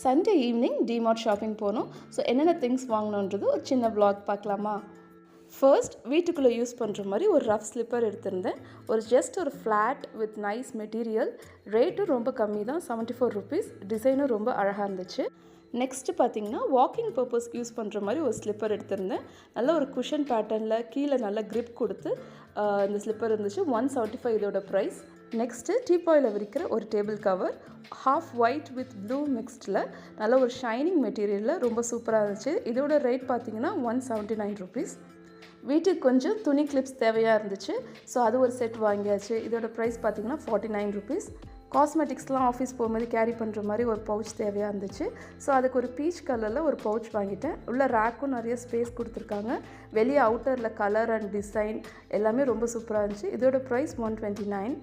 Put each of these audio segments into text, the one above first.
Sunday evening DMart shopping போனோம். So என்னென்ன things வாங்கணுன்றது ஒரு சின்ன vlog பார்க்கலாமா? ஃபர்ஸ்ட் வீட்டுக்குள்ளே யூஸ் பண்ணுற மாதிரி ஒரு ரஃப் ஸ்லிப்பர் எடுத்திருந்தேன். ஜஸ்ட் ஒரு ஃப்ளாட் வித் நைஸ் மெட்டீரியல். ரேட்டும் ரொம்ப கம்மி தான், 74 ருபீஸ். டிசைனும் ரொம்ப அழகாக இருந்துச்சு. நெக்ஸ்ட்டு பார்த்தீங்கன்னா வாக்கிங் பர்பஸ் யூஸ் பண்ணுற மாதிரி ஒரு ஸ்லிப்பர் எடுத்திருந்தேன். நல்ல ஒரு குஷன் பேட்டர்னில் கீழே நல்ல grip கொடுத்து இந்த ஸ்லிப்பர் இருந்துச்சு. 175 இதோட ப்ரைஸ். நெக்ஸ்ட்டு டீபாயில் விரிக்கிற ஒரு table cover, half white with blue மிக்ஸ்டில் நல்ல ஒரு ஷைனிங் மெட்டீரியலில் ரொம்ப சூப்பராக இருந்துச்சு. இதோட ரேட் பார்த்தீங்கன்னா 179 ருபீஸ். வீட்டுக்கு கொஞ்சம் துணி கிளிப்ஸ் தேவையாக இருந்துச்சு. ஸோ அது ஒரு செட் வாங்கியாச்சு. இதோட ப்ரைஸ் பார்த்தீங்கன்னா 49 ருபீஸ். காஸ்மெட்டிக்ஸ்லாம் ஆஃபீஸ் போகும்போது கேரி பண்ணுற மாதிரி ஒரு பவுச் தேவையாக இருந்துச்சு. ஸோ அதுக்கு ஒரு பீச் கலரில் ஒரு பவுச் வாங்கிட்டேன். உள்ள ரேக்கும் நிறைய ஸ்பேஸ் கொடுத்துருக்காங்க. வெளியே அவுட்டரில் கலர் அண்ட் டிசைன் எல்லாமே ரொம்ப சூப்பராக இருந்துச்சு. இதோட ப்ரைஸ் 129.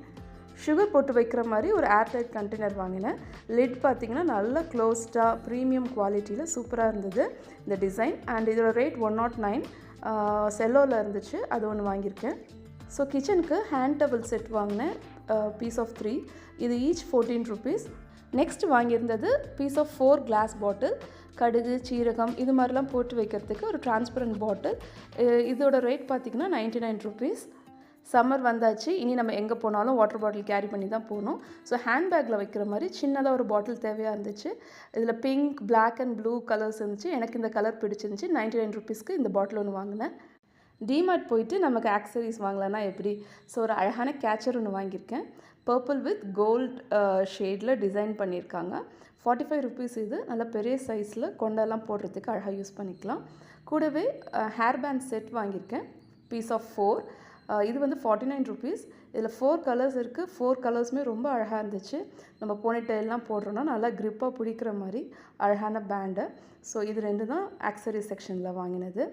சுகர் போட்டு வைக்கிற மாதிரி ஒரு ஏர்டைட் கண்டெய்னர் வாங்கினேன். லிட் பார்த்திங்கன்னா நல்ல க்ளோஸ்டாக ப்ரீமியம் குவாலிட்டியில் சூப்பராக இருந்தது இந்த டிசைன். அண்ட் இதோட ரேட் 109. செல்லோவில் இருந்துச்சு, அது ஒன்று வாங்கியிருக்கேன். ஸோ கிச்சனுக்கு ஹேண்ட் டவல் செட் வாங்கினேன், பீஸ் ஆஃப் 3. இது ஈச் 14 ருபீஸ். நெக்ஸ்ட் வாங்கியிருந்தது பீஸ் ஆஃப் 4 கிளாஸ் பாட்டில். கடுகு, சீரகம் இது மாதிரிலாம் போட்டு வைக்கிறதுக்கு ஒரு டிரான்ஸ்பரண்ட் பாட்டில். இதோட ரேட் பார்த்திங்கன்னா 99 ருபீஸ். சம்மர் வந்தாச்சு, இனி நம்ம எங்கே போனாலும் வாட்டர் பாட்டில் கேரி பண்ணி தான் போகணும். ஸோ ஹேண்ட்பேக்கில் வைக்கிற மாதிரி சின்னதாக ஒரு பாட்டில் தேவையாக இருந்துச்சு. இதில் pink, black and blue colours இருந்துச்சு. எனக்கு இந்த கலர் பிடிச்சிருந்துச்சு. 99 ருபீஸ்க்கு இந்த பாட்டில் ஒன்று வாங்கினேன். டிமார்ட் போயிட்டு நமக்கு ஆக்சரிஸ் வாங்கலான்னா எப்படி? ஸோ ஒரு அழகான கேச்சர் ஒன்று வாங்கியிருக்கேன். பர்பிள் வித் கோல்ட் ஷேடில் டிசைன் பண்ணியிருக்காங்க. 45 ருபீஸ். இது நல்ல பெரிய சைஸில் கொண்டெல்லாம் போடுறதுக்கு அழகாக யூஸ் பண்ணிக்கலாம். கூடவே ஹேர் பேண்ட் செட் வாங்கியிருக்கேன், பீஸ் ஆஃப் 4. இது வந்து 49 ருபீஸ். இதில் 4 கலர்ஸ் இருக்குது. 4 கலர்ஸுமே ரொம்ப அழகாக இருந்துச்சு. நம்ம போனிடெயில்லாம் போடுறோன்னா நல்லா க்ரிப்பாக பிடிக்கிற மாதிரி அழகான பேண்டு. ஸோ இது 2 தான் ஆக்சரி செக்ஷனில் வாங்கினது.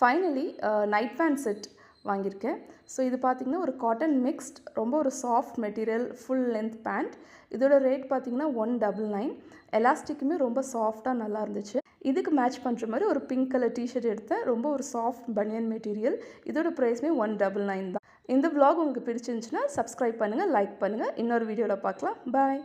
ஃபைனலி நைட் பேண்ட் செட் வாங்கியிருக்கேன். ஸோ இது பார்த்திங்கன்னா ஒரு காட்டன் மிக்ஸ்ட், ரொம்ப ஒரு soft material, full length pant. இதோட ரேட் பார்த்திங்கன்னா 199. எலாஸ்டிக்குமே ரொம்ப சாஃப்டாக நல்லா இருந்துச்சு. இதுக்கு மேட்ச் பண்ணுற மாதிரி ஒரு பிங்க் கலர் டிஷர்ட் எடுத்தேன். ரொம்ப ஒரு சாஃப்ட் பனியன் மெட்டீரியல். இதோட ப்ரைஸ்மே 199 தான். இந்த vlog உங்களுக்கு பிடிச்சிருந்துச்சுன்னா சப்ஸ்கிரைப் பண்ணுங்கள், லைக் பண்ணுங்கள். இன்னொரு வீடியோவில் பார்க்கலாம். பாய்.